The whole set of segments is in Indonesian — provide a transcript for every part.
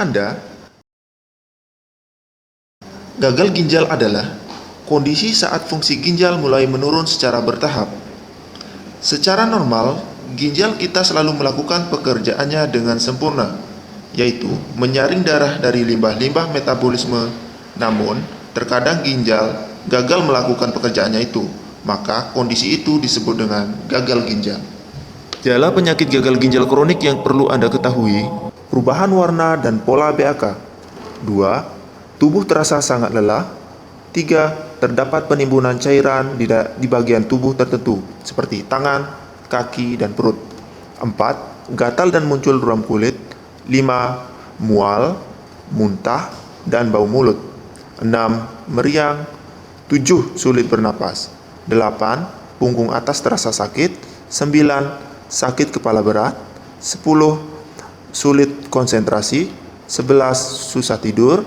Anda, gagal ginjal adalah kondisi saat fungsi ginjal mulai menurun secara bertahap. Secara normal, ginjal kita selalu melakukan pekerjaannya dengan sempurna, yaitu menyaring darah dari limbah-limbah metabolisme. Namun, terkadang ginjal gagal melakukan pekerjaannya itu, maka kondisi itu disebut dengan gagal ginjal. Gejala penyakit gagal ginjal kronik yang perlu Anda ketahui: perubahan warna dan pola BAK. 2. Tubuh terasa sangat lelah. 3. Terdapat penimbunan cairan di bagian tubuh tertentu, seperti tangan, kaki, dan perut. 4. Gatal dan muncul ruam kulit. 5. Mual, muntah, dan bau mulut. 6. Meriang. 7. Sulit bernapas. 8. Punggung atas terasa sakit. 9. Sakit kepala berat. 10. Sulit konsentrasi. 11. Susah tidur.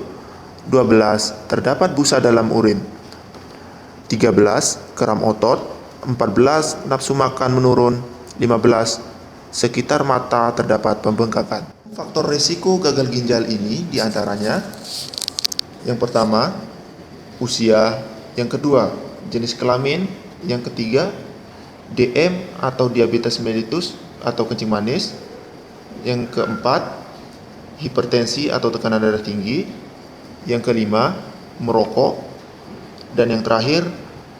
12. Terdapat busa dalam urin. 13. Kram otot. 14. Nafsu makan menurun. 15. Sekitar mata terdapat pembengkakan. Faktor risiko gagal ginjal ini diantaranya: yang pertama, usia. Yang kedua, jenis kelamin. Yang ketiga, DM atau diabetes mellitus atau kencing manis. Yang keempat, hipertensi atau tekanan darah tinggi. Yang kelima, merokok. Dan yang terakhir,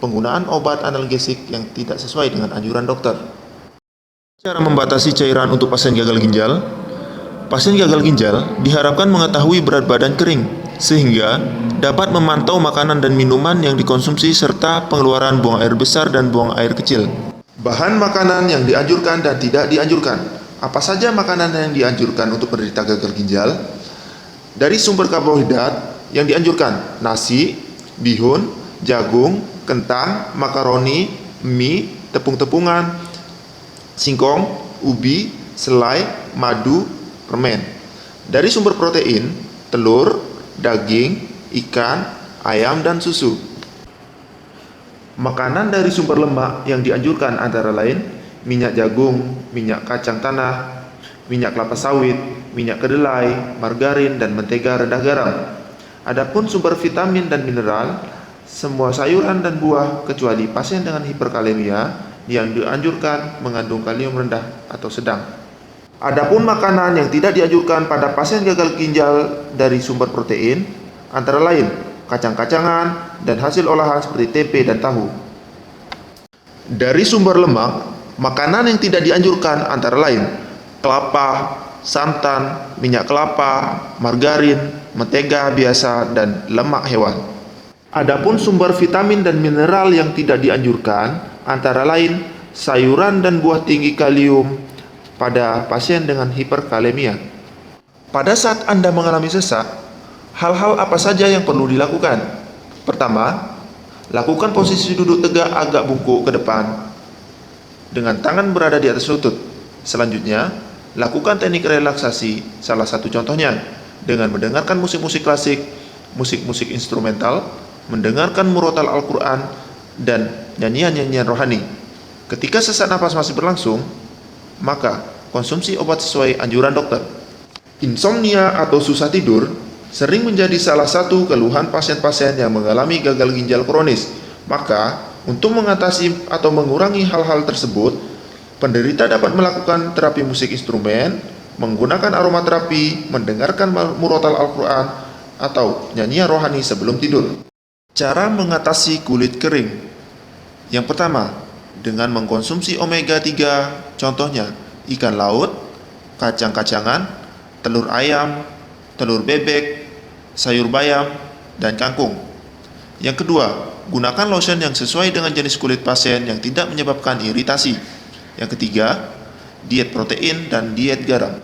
penggunaan obat analgesik yang tidak sesuai dengan anjuran dokter. Cara membatasi cairan untuk pasien gagal ginjal. Pasien gagal ginjal diharapkan mengetahui berat badan kering, sehingga dapat memantau makanan dan minuman yang dikonsumsi serta pengeluaran buang air besar dan buang air kecil. Bahan makanan yang dianjurkan dan tidak dianjurkan. Apa saja makanan yang dianjurkan untuk penderita gagal ginjal? Dari sumber karbohidrat yang dianjurkan: nasi, bihun, jagung, kentang, makaroni, mie, tepung-tepungan, singkong, ubi, selai, madu, permen. Dari sumber protein: telur, daging, ikan, ayam, dan susu. Makanan dari sumber lemak yang dianjurkan antara lain minyak jagung, minyak kacang tanah, minyak kelapa sawit, minyak kedelai, margarin, dan mentega rendah garam. Adapun sumber vitamin dan mineral, semua sayuran dan buah kecuali pasien dengan hiperkalemia yang dianjurkan mengandung kalium rendah atau sedang. Adapun makanan yang tidak dianjurkan pada pasien gagal ginjal dari sumber protein antara lain kacang-kacangan dan hasil olahan seperti tempe dan tahu. Dari sumber lemak, makanan yang tidak dianjurkan antara lain kelapa, santan, minyak kelapa, margarin, mentega biasa, dan lemak hewan. Adapun sumber vitamin dan mineral yang tidak dianjurkan antara lain sayuran dan buah tinggi kalium pada pasien dengan hiperkalemia. Pada saat Anda mengalami sesak, hal-hal apa saja yang perlu dilakukan? Pertama, lakukan posisi duduk tegak agak bungkuk ke depan dengan tangan berada di atas lutut. Selanjutnya, lakukan teknik relaksasi, salah satu contohnya dengan mendengarkan musik-musik klasik, musik-musik instrumental, mendengarkan murotal Al-Quran, dan nyanyian-nyanyian rohani. Ketika sesak napas masih berlangsung, maka konsumsi obat sesuai anjuran dokter. Insomnia atau susah tidur sering menjadi salah satu keluhan pasien-pasien yang mengalami gagal ginjal kronis. Maka, untuk mengatasi atau mengurangi hal-hal tersebut, penderita dapat melakukan terapi musik instrumen, menggunakan aromaterapi, mendengarkan murotal Al-Quran, atau nyanyian rohani sebelum tidur. Cara mengatasi kulit kering. Yang pertama, dengan mengkonsumsi omega 3, contohnya ikan laut, kacang-kacangan, telur ayam, telur bebek, sayur bayam, dan kangkung. Yang kedua, gunakan lotion yang sesuai dengan jenis kulit pasien yang tidak menyebabkan iritasi. Yang ketiga, diet protein dan diet garam.